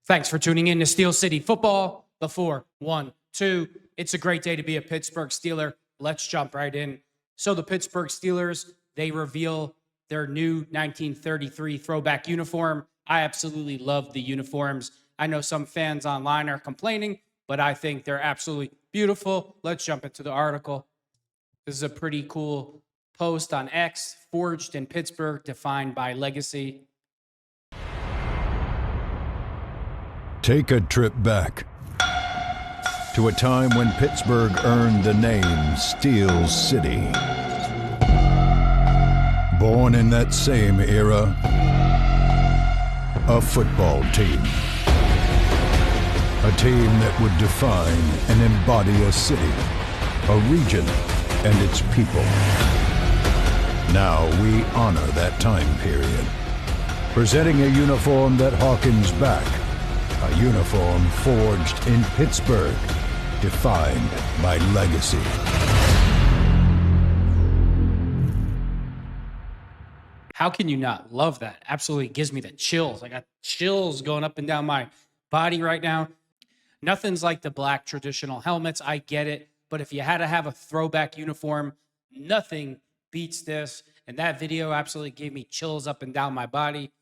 Thanks for tuning in to Steel City Football. The 4-1-2. It's a great day to be a Pittsburgh Steeler. Let's jump right in. So the Pittsburgh Steelers, they reveal their new 1933 throwback uniform. I absolutely love the uniforms. I know some fans online are complaining, but I think they're absolutely beautiful. Let's jump into the article. This is a pretty cool post on X, forged in Pittsburgh, defined by legacy. Take a trip back to a time when Pittsburgh earned the name Steel City. Born in that same era, a football team. A team that would define and embody a city, a region, and its people. Now we honor that time period, presenting a uniform that harkens back. A uniform forged in Pittsburgh, defined by legacy. How can you not love that? Absolutely gives me the chills. I got chills going up and down my body right now. Nothing's like the black traditional helmets. I get it. But if you had to have a throwback uniform, nothing beats this. And that video absolutely gave me chills up and down my body.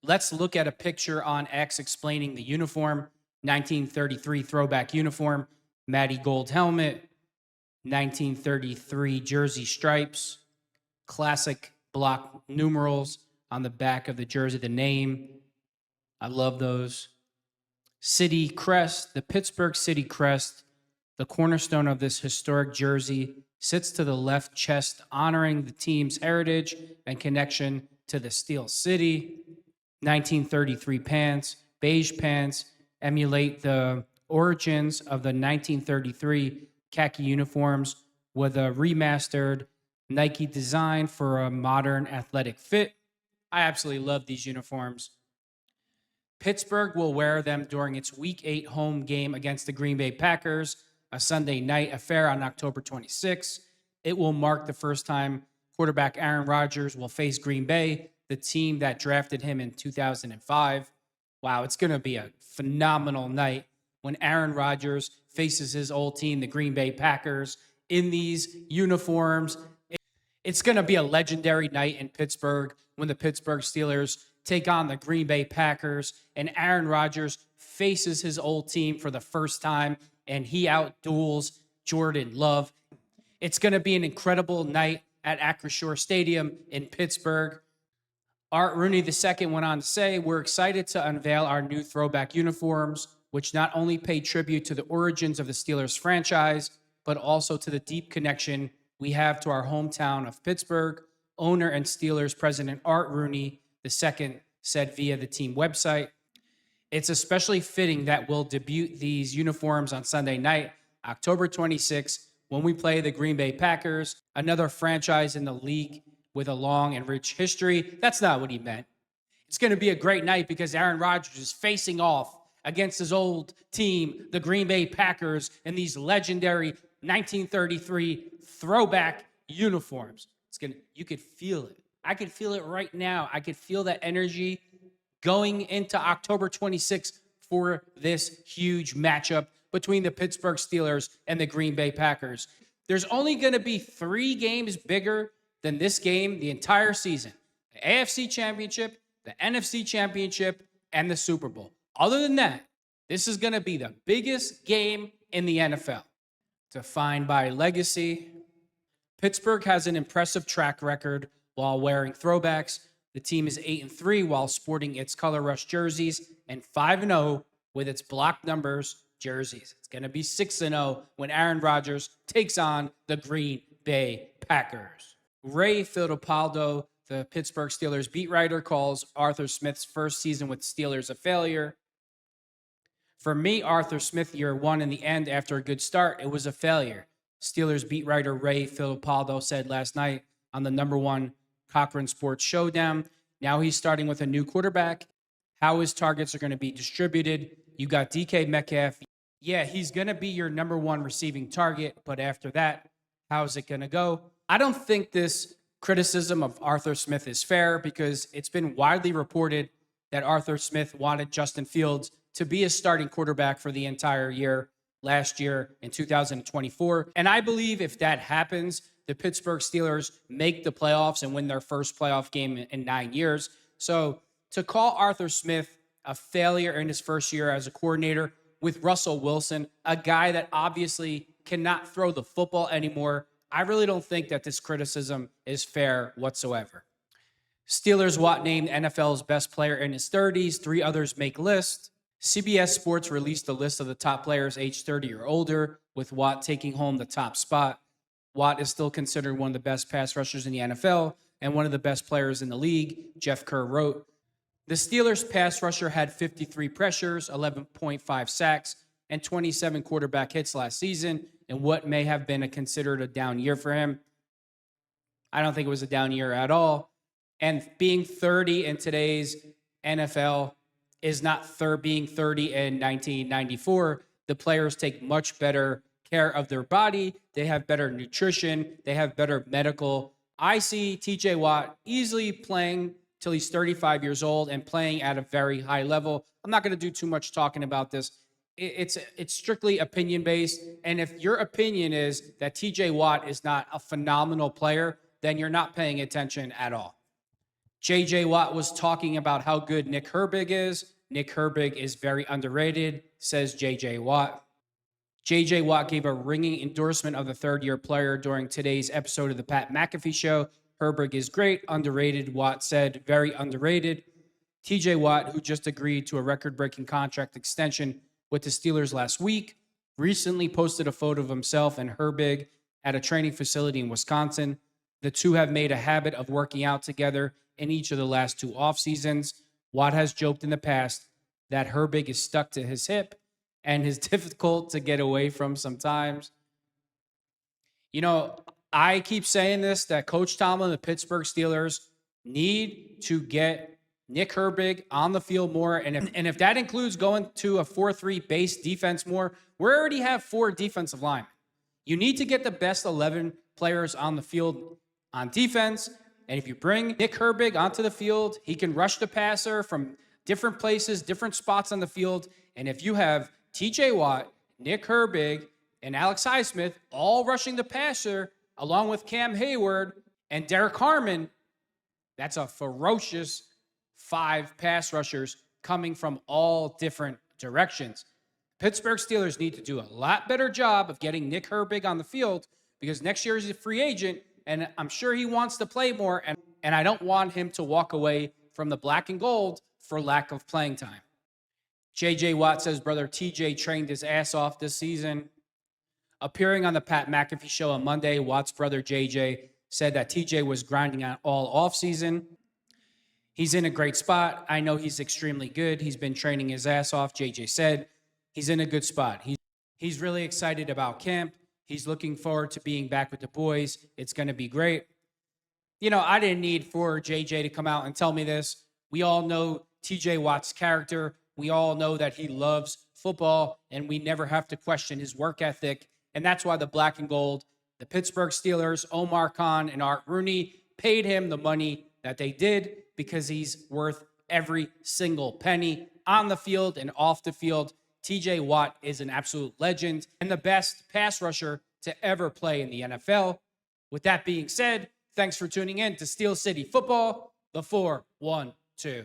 Let's look at a picture on X explaining the uniform. 1933 throwback uniform, Matty gold helmet, 1933 jersey stripes, classic block numerals on the back of the jersey, the name. I love those. City crest, the Pittsburgh City crest, the cornerstone of this historic jersey, sits to the left chest, honoring the team's heritage and connection to the Steel City. 1933 pants, beige pants, emulate the origins of the 1933 khaki uniforms with a remastered Nike design for a modern athletic fit. I absolutely love these uniforms. Pittsburgh will wear them during its Week 8 home game against the Green Bay Packers, a Sunday night affair on October 26. It will mark the first time quarterback Aaron Rodgers will face Green Bay, the team that drafted him in 2005. Wow, it's going to be a phenomenal night when Aaron Rodgers faces his old team, the Green Bay Packers, in these uniforms. It's going to be a legendary night in Pittsburgh when the Pittsburgh Steelers take on the Green Bay Packers and Aaron Rodgers faces his old team for the first time and he outduels Jordan Love. It's going to be an incredible night at Acrisure Stadium in Pittsburgh. Art Rooney II went on to say, "We're excited to unveil our new throwback uniforms, which not only pay tribute to the origins of the Steelers franchise, but also to the deep connection we have to our hometown of Pittsburgh." Owner and Steelers president Art Rooney II said via the team website, "It's especially fitting that we'll debut these uniforms on Sunday night, October 26th, when we play the Green Bay Packers, another franchise in the league with a long and rich history." That's not what he meant. It's going to be a great night because Aaron Rodgers is facing off against his old team, the Green Bay Packers, in these legendary 1933 throwback uniforms. You could feel it. I could feel it right now. I could feel that energy going into October 26th for this huge matchup between the Pittsburgh Steelers and the Green Bay Packers. There's only going to be 3 games bigger than this game the entire season: the AFC Championship, the NFC Championship, and the Super Bowl. Other than that, this is going to be the biggest game in the NFL. Defined by legacy, Pittsburgh has an impressive track record while wearing throwbacks. The team is 8-3 while sporting its color rush jerseys and 5-0 with its block numbers jerseys. It's going to be 6-0 when Aaron Rodgers takes on the Green Bay Packers. Ray Fittipaldo, the Pittsburgh Steelers beat writer, calls Arthur Smith's first season with Steelers a failure. "For me, Arthur Smith year 1 in the end after a good start, it was a failure," Steelers beat writer Ray Fittipaldo said last night on the #1 Cochran Sports Showdown. Now he's starting with a new quarterback. How his targets are going to be distributed. You got DK Metcalf. Yeah, he's going to be your #1 receiving target, but after that, how's it going to go? I don't think this criticism of Arthur Smith is fair because it's been widely reported that Arthur Smith wanted Justin Fields to be a starting quarterback for the entire year last year in 2024. And I believe if that happens, the Pittsburgh Steelers make the playoffs and win their first playoff game in 9 years. So to call Arthur Smith a failure in his first year as a coordinator with Russell Wilson, a guy that obviously cannot throw the football anymore, I really don't think that this criticism is fair whatsoever. Steelers Watt named NFL's best player in his 30s. 3 others make lists. CBS Sports released a list of the top players aged 30 or older, with Watt taking home the top spot. Watt is still considered one of the best pass rushers in the NFL and one of the best players in the league, Jeff Kerr wrote. The Steelers' pass rusher had 53 pressures, 11.5 sacks, and 27 quarterback hits last season in what may have been considered a down year for him. I don't think it was a down year at all. And being 30 in today's NFL is not being 30 in 1994. The players take much better care of their body. They have better nutrition. They have better medical. I see TJ Watt easily playing till he's 35 years old and playing at a very high level. I'm not going to do too much talking about this. It's strictly opinion-based. And if your opinion is that TJ Watt is not a phenomenal player, then you're not paying attention at all. JJ Watt was talking about how good Nick Herbig is. Nick Herbig is very underrated, says JJ Watt. JJ Watt gave a ringing endorsement of the third-year player during today's episode of the Pat McAfee Show. Herbig is great, underrated, Watt said, very underrated. TJ Watt, who just agreed to a record-breaking contract extension with the Steelers last week, recently posted a photo of himself and Herbig at a training facility in Wisconsin. The two have made a habit of working out together in each of the last 2 off seasons. Watt has joked in the past that Herbig is stuck to his hip and is difficult to get away from sometimes. You know, I keep saying this, that Coach Tomlin, the Pittsburgh Steelers, need to get Nick Herbig on the field more. And if that includes going to a 4-3 base defense more, we already have 4 defensive linemen. You need to get the best 11 players on the field on defense. And if you bring Nick Herbig onto the field, he can rush the passer from different places, different spots on the field. And if you have TJ Watt, Nick Herbig, and Alex Highsmith all rushing the passer, along with Cam Hayward and Derek Harmon, that's a ferocious 5 pass rushers coming from all different directions. Pittsburgh Steelers need to do a lot better job of getting Nick Herbig on the field, because next year he's a free agent, and I'm sure he wants to play more, and I don't want him to walk away from the black and gold for lack of playing time. J.J. Watt says brother TJ trained his ass off this season. Appearing on the Pat McAfee Show on Monday, Watt's brother J.J. said that TJ was grinding out all offseason. He's in a great spot. I know he's extremely good. He's been training his ass off, J.J. said. He's in a good spot. He's really excited about camp. He's looking forward to being back with the boys. It's going to be great. You know, I didn't need for JJ to come out and tell me this. We all know TJ Watt's character. We all know that he loves football, and we never have to question his work ethic. And that's why the black and gold, the Pittsburgh Steelers, Omar Khan and Art Rooney, paid him the money that they did, because he's worth every single penny on the field and off the field. TJ Watt is an absolute legend and the best pass rusher to ever play in the NFL. With that being said, thanks for tuning in to Steel City Football, the 4-1-2.